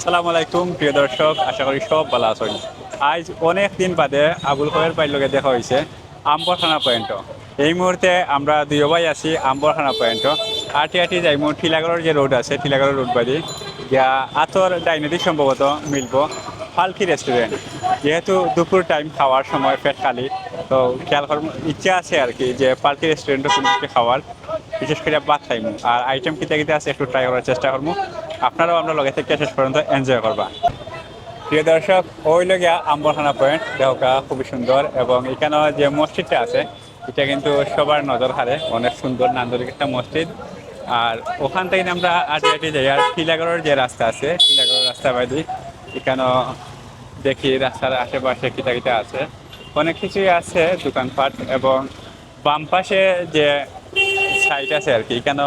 আসসালামু আলাইকুম প্রিয় দর্শক, আশা করি সব ভালো আছেন। আজ অনেক দিন বাদে আবুল খয়ের ভাইয়ের লগে দেখা হয়েছে আম্বরখানা পয়েন্ট। এই মুহূর্তে আমরা দুই ভাই আছি আম্বরখানা পয়েন্ট। আটি আটি যাইমু টিলাগড়ের যে রোড আছে, টিলাগড়ের রোড বাদি গিয়া আতর ডাইনেদি সম্ভবত মিলবো ফালকি রেস্টুরেন্ট। যেহেতু দুপুর টাইম খাওয়ার সময় পেট খালি, তো খেয়াল করার ইচ্ছা আছে আর কি যে পালকি রেস্টুরেন্টে কোনো কিছু খাওয়ার, বিশেষ করে ভাত খাইমু আর আইটেম কিতা কিতা আছে একটু ট্রাই করার চেষ্টা করবো। আপনারাও আমরা লগে থেকে শেষ পর্যন্ত এনজয় করবা। প্রিয় দর্শক, ওই লগিয়া আম্বরখানা পয়েন্ট দেহকা খুবই সুন্দর, এবং এখানে যে মসজিদটা আছে এটা কিন্তু সবার নজর কাড়ে। অনেক সুন্দর নান্দনিক একটা মসজিদ। আর ওখান থেকে আমরা আটি আটি যাই আর টিলাগড়ের যে রাস্তা আছে, টিলাগড়ের রাস্তা বাইদি এখানে দেখি রাস্তার আশেপাশে কিতা কিতা আছে, অনেক কিছুই আছে দোকানপাট, এবং বাম পাশে যে সাইট আছে আর কি, এখানে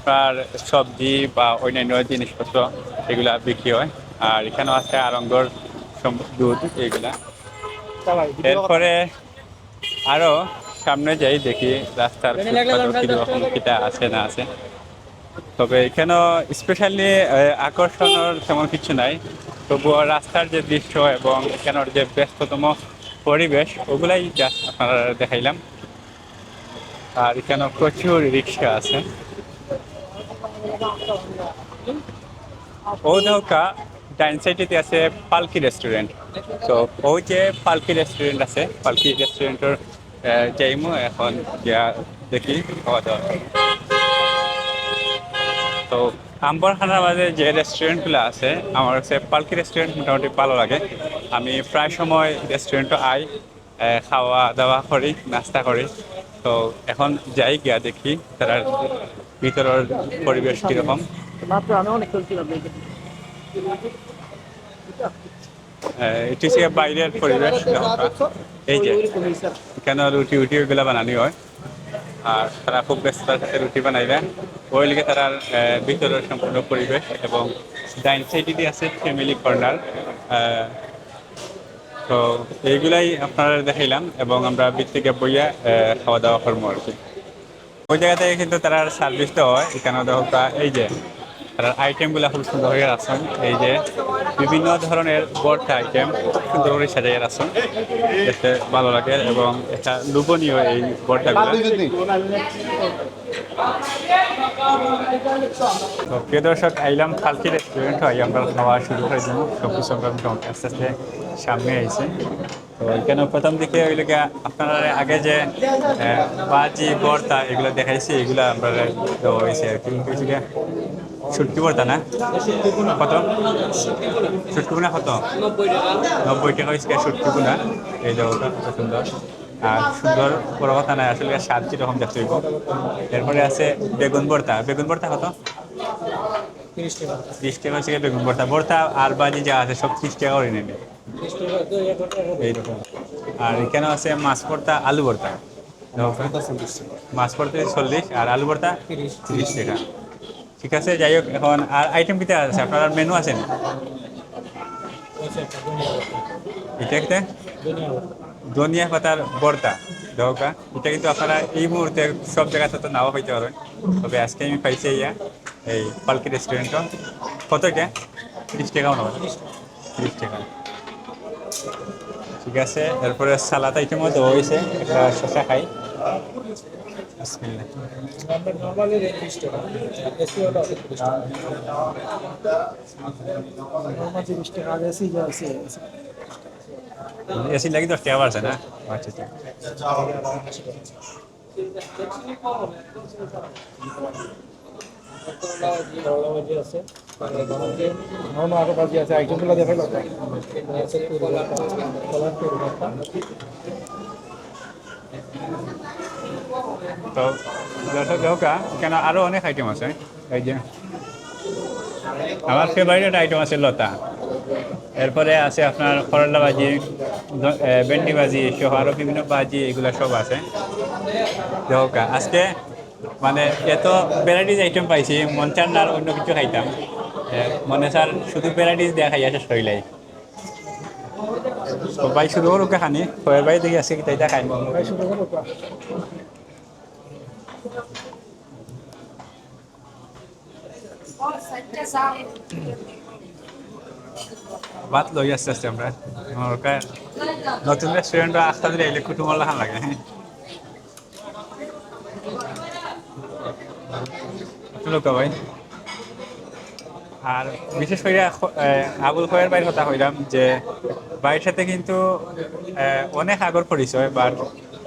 আপনার সবজি বা অন্যান্য জিনিসপত্র এগুলা বিক্রি হয়। আর এখানেও আছে আরঙ্গর দুধ এইগুলা। এরপরে আরো সামনে যাই দেখি রাস্তার ফুটপাথও কিরকম কিটা আছে না আছে। তবে এখানেও স্পেশালি আকর্ষণের তেমন কিছু নাই, তবুও রাস্তার যে দৃশ্য এবং এখানের যে ব্যস্ততম পরিবেশ ওগুলাই জাস্ট আপনারা দেখাইলাম। আর এখানে প্রচুর রিক্সা আছে। ও নৌকা ডাইন সাইডেতে আছে পালকি রেস্টুরেন্ট। তো ওই যে পালকি রেস্টুরেন্ট আছে, পালকি রেস্টুরেন্টের যাইমু এখন গিয়া দেখি খাওয়া দাওয়া। তো আম্বরখানার মাঝে যে রেস্টুরেন্টগুলো আছে, আমার কাছে পালকি রেস্টুরেন্ট মোটামুটি ভালো লাগে। আমি প্রায় সময় রেস্টুরেন্টে আই, খাওয়া দাওয়া করি, নাস্তা করি। তো এখন যাই গিয়া দেখি তার ভিতরের পরিবেশ কীরকম। এটি হচ্ছে বাইরের পরিবেশ। এই যে এখানে রুটি উটি ওইগুলো বানানি হয়, আর তারা খুব ব্যস্ততার সাথে রুটি বানাইবে। ওই লিগে তারা ভিতরের সম্পূর্ণ পরিবেশ, এবং ডাইন সাইডে আছে ফ্যামিলি কর্নার। তো এইগুলাই আপনারা দেখাইলাম, এবং আমরা বীর থেকে বইয়া খাওয়া দাওয়া করবো আর কি। ওই জায়গা থেকে কিন্তু তারা সার্ভিস দেওয়া হয়। এখানে দেখা এই যে তার আইটেমগুলো খুব সুন্দর হয়ে রাখছেন। এই যে বিভিন্ন ধরনের ভর্তা আইটেম খুব সুন্দর করে সাজাইয়া রাখছেন, দেখতে ভালো লাগে এবং এটা লোভনীয় এই ভর্তাগুলো। তো প্রিয় দর্শক, আইলাম ফালকি রেস্টুরেন্ট হয়, আমরা খাওয়া শুরু করে দেবো। সব কিছু আমরা মোটামুটি আস্তে আস্তে সামনে আইছে। তো এখানে প্রথম দিকে ওই লোক আপনারা আগে যে বাজি ভর্তা এগুলো দেখাইছি, এগুলো আমরা দেওয়া হয়েছে আর কি। শুটকি ভর্তা না কত? শুটকি গুনা কত? 90 টাকা হয়েছে শুটকি গুনা। এই জায়গাটা কত সুন্দর, আর সুন্দর বড় কথা নাই, আসলে স্বাদ যেরকম দেখতে হইব। এরপরে আছে বেগুন ভর্তা। বেগুন ভর্তা কত? 30 টাকা হচ্ছে বেগুন ভর্তা। ভর্তা আর বাজি যা আছে সব 30 টাকা করে নেবে এইরকম। আর এখানে আছে মাছ ভর্তা, আলু ভর্তা। মাছ ভর্তা 40 আর আলু ভর্তা 30 টাকা। ঠিক আছে, যাই হোক, এখন আর আইটেম কিটা আছে আপনার? মেনু আছে না এটা একটা ধনিয়া পাতার ভর্তা দোকা। এটা কিন্তু আপনারা এই মুহূর্তে সব জায়গাতে তো নাও পাইতে পারেন, তবে আজকে আমি পাইছি ইয়া এই পালকি রেস্টুরেন্ট। কত এটা? 30 টাকাও নয়, 30 টাকা। ঠিক আছে, এরপরে সালাদ আইটেমও দেওয়া হয়েছে। একটা শসা খাই। এসি লাগি 10 টাকা বাড়ছে না? আচ্ছা আচ্ছা। তো দর্শক দেখা কেন আরো অনেক আইটেম আছে। এই যে আমার ফেভারিট আইটেম আছে লতা। এরপরে আছে আপনার করলা ভাজি, ভেন্ডি ভাজি সহ আরো বিভিন্ন ভাজি, এগুলো সব আছে। দেখা আজকে মানে এত ভ্যারাইটিস আইটেম পাইছি, মন চান না আর অন্য কিছু খাইতাম। মনে স্যার শুধু ভ্যারাইটিস দেখা খাইয়া শেষ করিলাই। সবাই শুরু করুক খানি, সবাই দেখি আজকে তাইটা খাইব। ভাত লই আস্তে আস্তে আমরা ওকে নতুন রেস্টুরেন্ট আস্তে ধরে এলে কুটুমল্লা খান লাগে লোক ভাই আর বিশেষ করে আবুল খয়ের ভাইয়ের কথা কইলাম যে ভাইয়ের সাথে কিন্তু অনেক আগর পরিচয় বা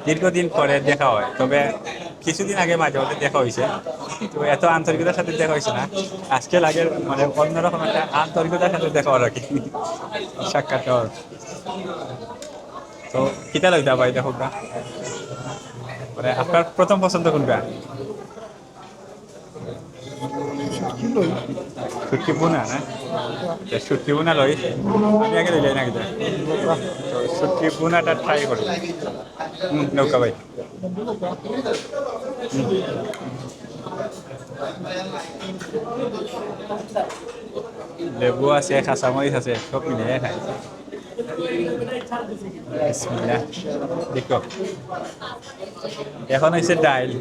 দীর্ঘদিন পরে দেখা হয় তবে কিছুদিন আগে মাঝে মধ্যে দেখা হয়েছে তো এত আন্তরিকতার সাথে দেখা হয়েছে না আজকে লাগে মানে অন্যরকম একটা আন্তরিকতার সাথে দেখা হওয়ার আর কি সাক্ষাৎ হওয়ার তো কিতা লাগতা ভাই দেখো না মানে আপনার প্রথম পছন্দ কোনটা শুটকি বোনা না শুটকি বোনা লই আমি আগে লই যাই না কিন্তু শুটকি বোনাটা ট্রাই করি নৌকা ভাই লেবু আছে কাঁচামরিচ আছে সব মিলিয়ে খাই বিসমিল্লাহ দেখো এখন হয়েছে ডাইল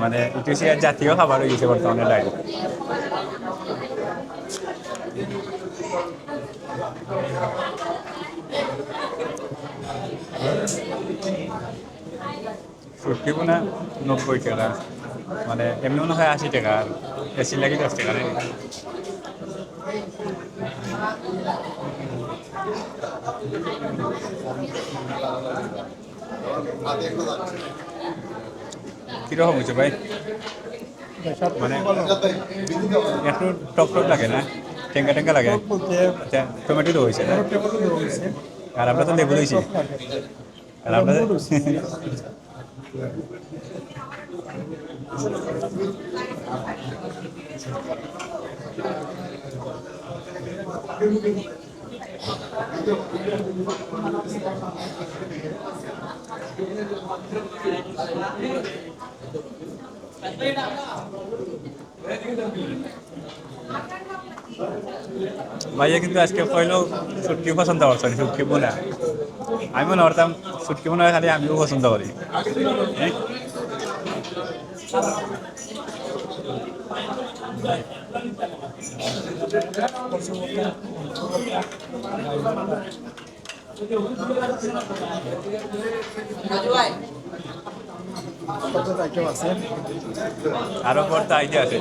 মানে এটি হচ্ছে জাতীয় খাবার হয়ে গেছে বর্তমানে ডাইল শুটকি বোনা 90 টাকা মানে এমনি মনে হয় 80 টাকা আর এসি লাগে 10 টাকা নেই কিরকম হয়েছে ভাই মানে একটু টক টক লাগে না টেঙ্গা টেঙ্গা লাগে টমেটো তো হয়েছে না আর আমরা তো লেবু দিয়েছি আর আমরা ভাইয়া কিন্তু আজকে কইলেও শুটকি পছন্দ করছেন শুটকি বোনা আমি মনে করতাম শুটকি বোনা খালি আমিও পছন্দ করি আরো পড়তে আইডিয়া আছে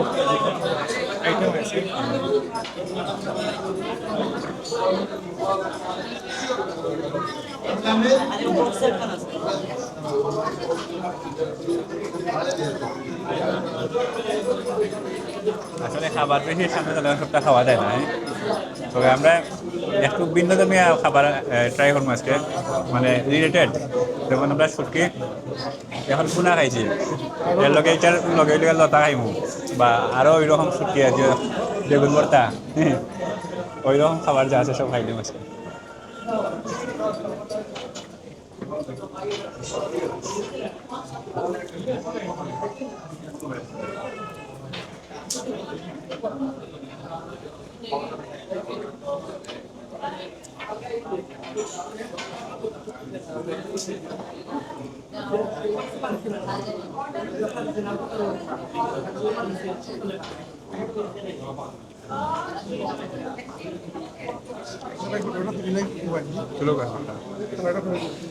আসলে খাবার বেশি সামনে তাহলে সবটা খাওয়া যায় না তবে আমরা একটু ভিন্নধর্মী খাবার ট্রাই করবো আজকে মানে রিলেটেড যেমন আমরা শুটকি এখন পোনা খাইছি এর লগে এটার লগে লতা খাইমু বা আরও ওই রকম শুটকি আছে বেগুন ভর্তা ওই রকম খাবার যা আছে সব খাইলাম আজকে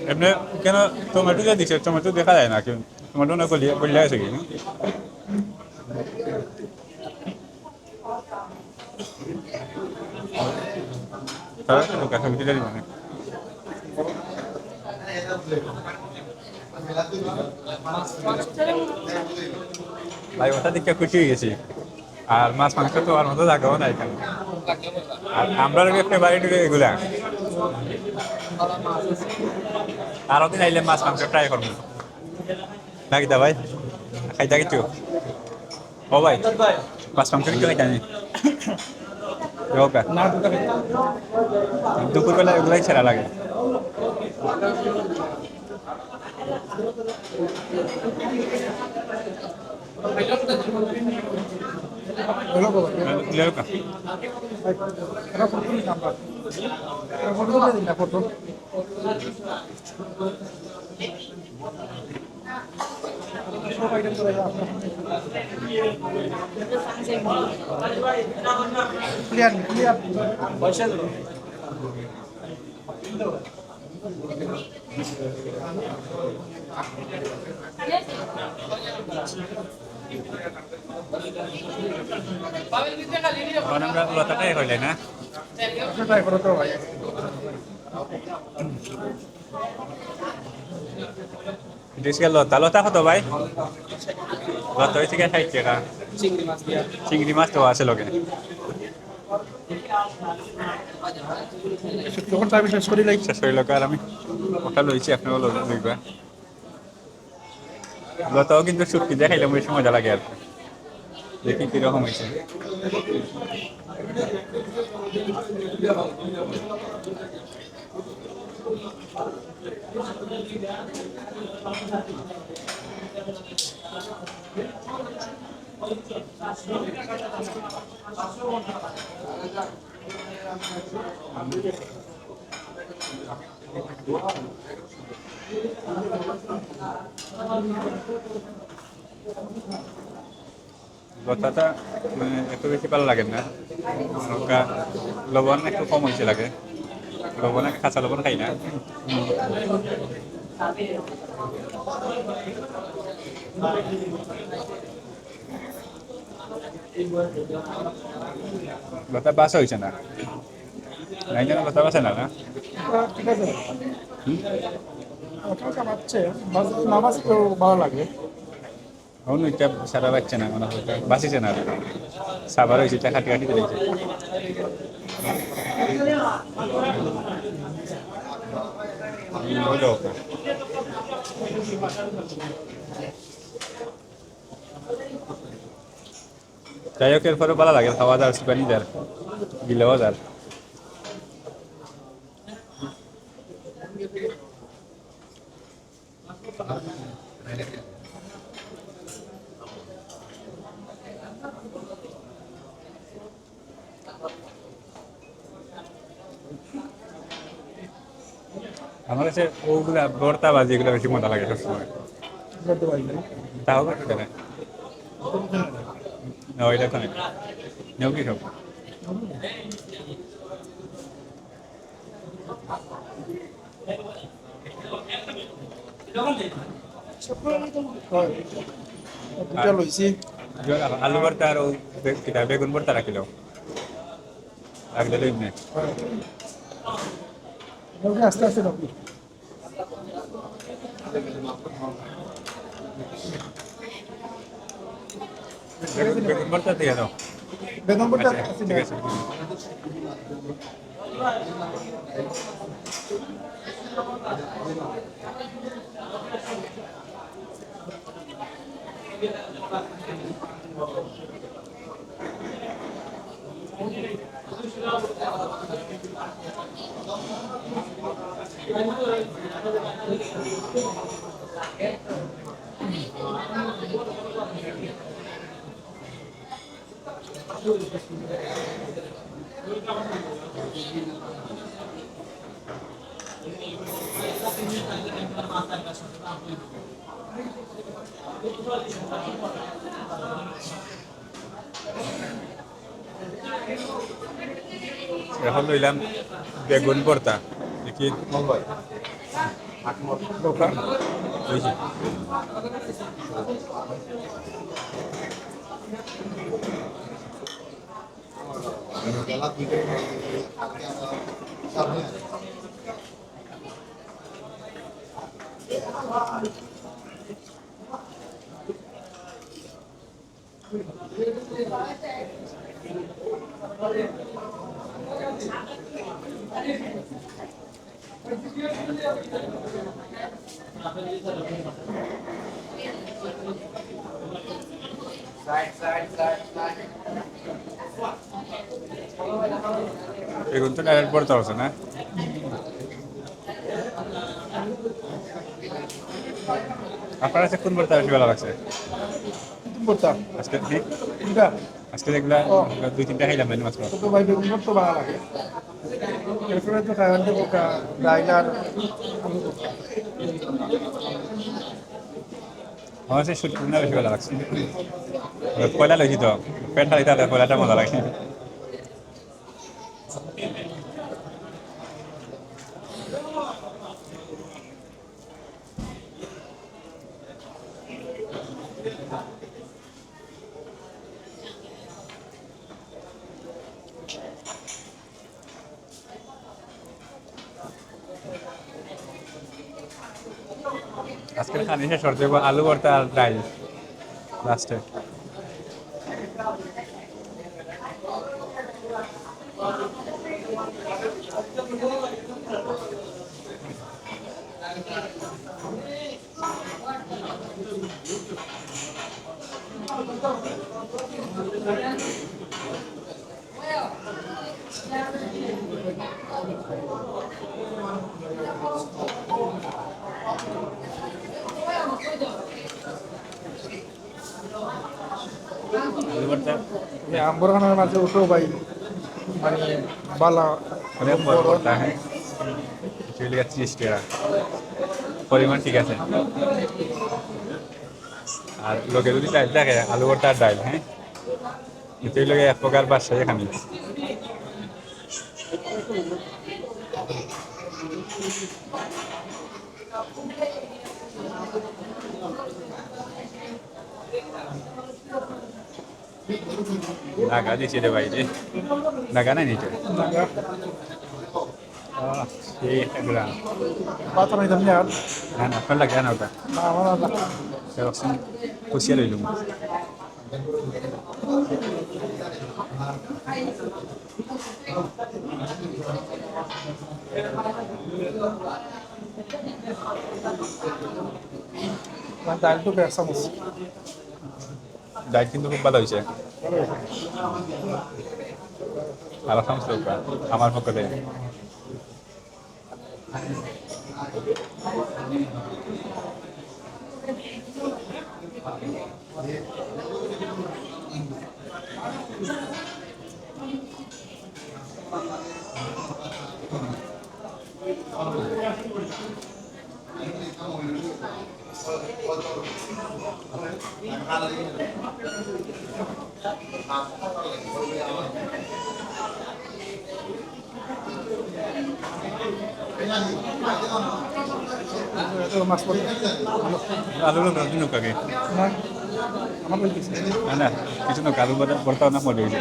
এমনি কেন টমেটো দিয়ে দিচ্ছে টমেটো দেখা যায় না কেউ টমেটো না গলিয়া আছে কি ভাই ওটা দেখে খুশি হয়ে গেছি আর মাছ মাংস তো আর মতো জায়গাও না এখানে আর আমরা ফেভারিট এগুলা আরো দিন আইলে মাছ মাংস ট্রাই করবো নাকি দা ভাই খাইতা কিছু ও ভাই মাছ মাংস কিছু খাইতা নি দুপুরবেলা এগুলাই ছেড়া লাগে ক্লিয়ার এখন আমরা লতাটাই হইলে না ট্রাই করো তো ভাই। ডিসকে লতা লতা কত ভাই লতা হয়েছে গিয়ে 60 টাকা চিংড়ি মাছ দিয়া চিংড়ি মাছ তো আছে লগে যখন টাইম শেষ করি লাইক শেষ হইল আর আমি ওটা লইছি আপনার লইবা লতাও কিন্তু শুটকি দিয়ে খাইলে বেশি মজা লাগে আর কি। দেখি কিরকম হয়েছে লতাটা একটু বেশি ভালো লাগে না হালকা লবণ একটু কম হয়েছে লাগে লবণ কাঁচা লবণ খাই না লতা বাসা হয়েছে না নাই যেন লতা বাসে না না ঠিক আছে ওটা কামাচ্ছে না বাস তো ভালো লাগে এখন ওইটা সারা পাচ্ছে না মনে হয় বাঁচিছে না সাবার হয়েছে এটা কাটি কাটি দিয়েছে যাই হোক এরপরে ভালো লাগে খাওয়া দাওয়া সুপানি যার গিলেও যার আমার কাছে ওগুলা ভর্তা বাজি এগুলো বেশি মজা লাগে সবসময় করতে পারি তাও করতে না ওইটা তো নেও কি সব দুটা লইছি আলু ভর্তা আর বেগুন ভর্তা রাখিল রাখলে এমনি আস্তে আস্তে রাখি বেগুন ভর্তা দিয়ে দাও বেদম করতে আচ্ছা, ঠিক আছে এখন লইলাম বেগুন ভর্তা দেখি বুঝছি বেগুন তো ডাইরেক্ট ভর্তা হচ্ছে না আপনার কাছে কোন ভর্তা বেশি ভালো লাগছে করতাম আজকে দেখি দুটা আজকে দেখলা দুই তিনটা খাইলাম মানে মাত্র তো ভাই বেগুন করতে ভালো লাগে এরপরে তো খাওয়ার দেবো ডাইল আর আলু করতাম আমার কাছে শুটকিটা বেশি ভালো লাগছে কয়লা লইছি তো পেট খালি তাহলে কয়লাটা মজা লাগে আজকের খানি শেষ করতে হবে আলু ভর্তা আর ডাল লাস্টে। আলু ভর্তা আম্বরখানার মাঝে উঠো ভাই, মানে বালা অনেক বড় ভর্তা, হ্যাঁ চলে গেছে 30 টাকা, পরিমাণ ঠিক আছে। আর লোকে যদি ডাইল থাকে আলু ভর্তা আর ডাইল, হ্যাঁ এটাই লোকে এক প্রকার বাসায় এখানে। নাগা দিছে রে ভাই রে, নাগা নাই নিচে সেই একটা গ্রাম। পাতা নাই দাম আর না না ফেল লাগে না ওটা আমার আল্লাহ। সেরকম খুশিয়া লইলুম। ডাল তো এক চামচ ডাইট কিন্তু খুব ভালো হয়েছে, আর সমস্ত আমার পক্ষ থেকে। মাছ পড়ে আলু লোক নৌকাকে না আমার বলতেছি না না কিছু নৌকা আলু ভর্তা অনেক মজা হয়েছে,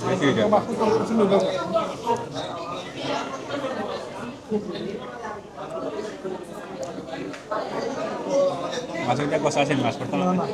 বেশি হয়েছে। মাছ পড়তে মাছের একটা কষা আছে, মাছ ভর্তা না না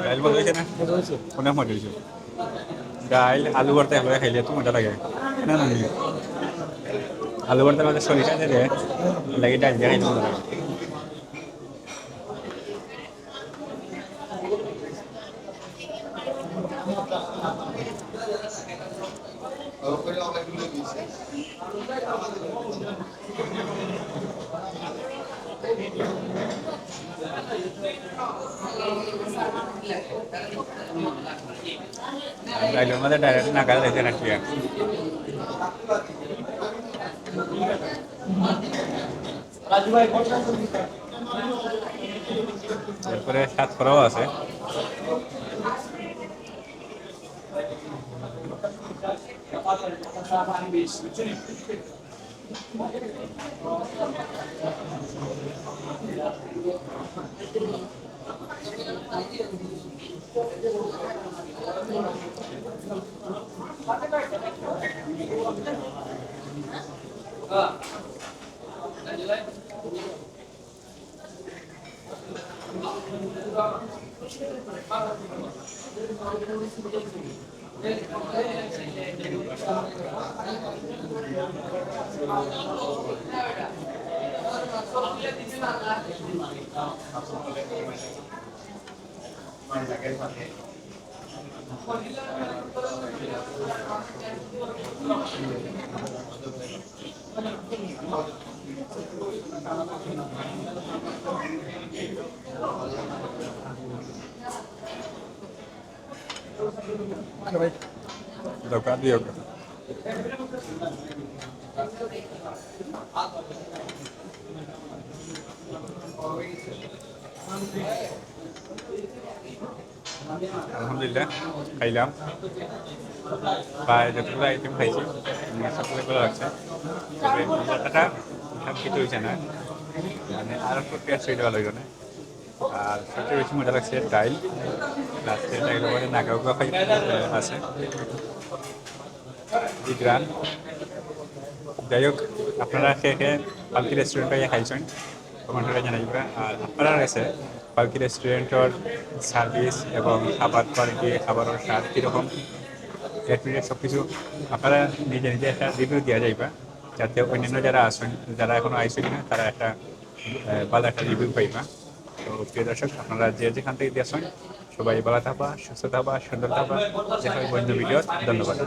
ডাইল ভালো হয়েছে না, অনেক মজা হয়েছে। ডাইল আলু ভর্তা একবারে খাইলে তো মজা লাগে না না, আলু ভর্তার মধ্যে সরিষা দিলে লাগে, ডাইল দিয়ে খাইতে মজা লাগে। ডাইলের মধ্যে ডাইরেক্ট নাকা দিতে রাখি আর এরপরে সাত করাও আছে। ভাই দোকান দিও আলহামদুলিল্লাহ খাইলাম প্রায় যতগুলো আইটেম খাইছি সবগুলো ভালো লাগছে তবে কথাটা সবকিছু হয়েছে না মানে আর একটু টেস্ট হইতে ভালো হইল না আর সবচেয়ে বেশি মজা লাগছে ডাইল লাস্টের ডাইলের মধ্যে নাগাউগা আছে বিগ্রান যাই হোক আপনারা খেয়ে খেয়ে পালকি রেস্টুরেন্টে খাইছেন কমেন্টে জানাইবা আর আপনারা কাছে পালকি রেস্টুরেন্টের সার্ভিস এবং খাবার কোয়ালিটি খাবারের স্বাদ কীরকম সব কিছু আপনারা নিজে নিজে একটা রিভিউ দেওয়া যাইবা যাতে অন্যান্য যারা আসেন যারা এখনো আইসেন না তারা একটা ভালো একটা রিভিউ পাইবা তো প্রিয় দর্শক আপনারা যে যেখান থেকে দিয়ে আসেন সবাই ভালো থাকবা সুস্থ থাকবা সুন্দর থাকবা দেখা হবে অন্য ভিডিও ধন্যবাদ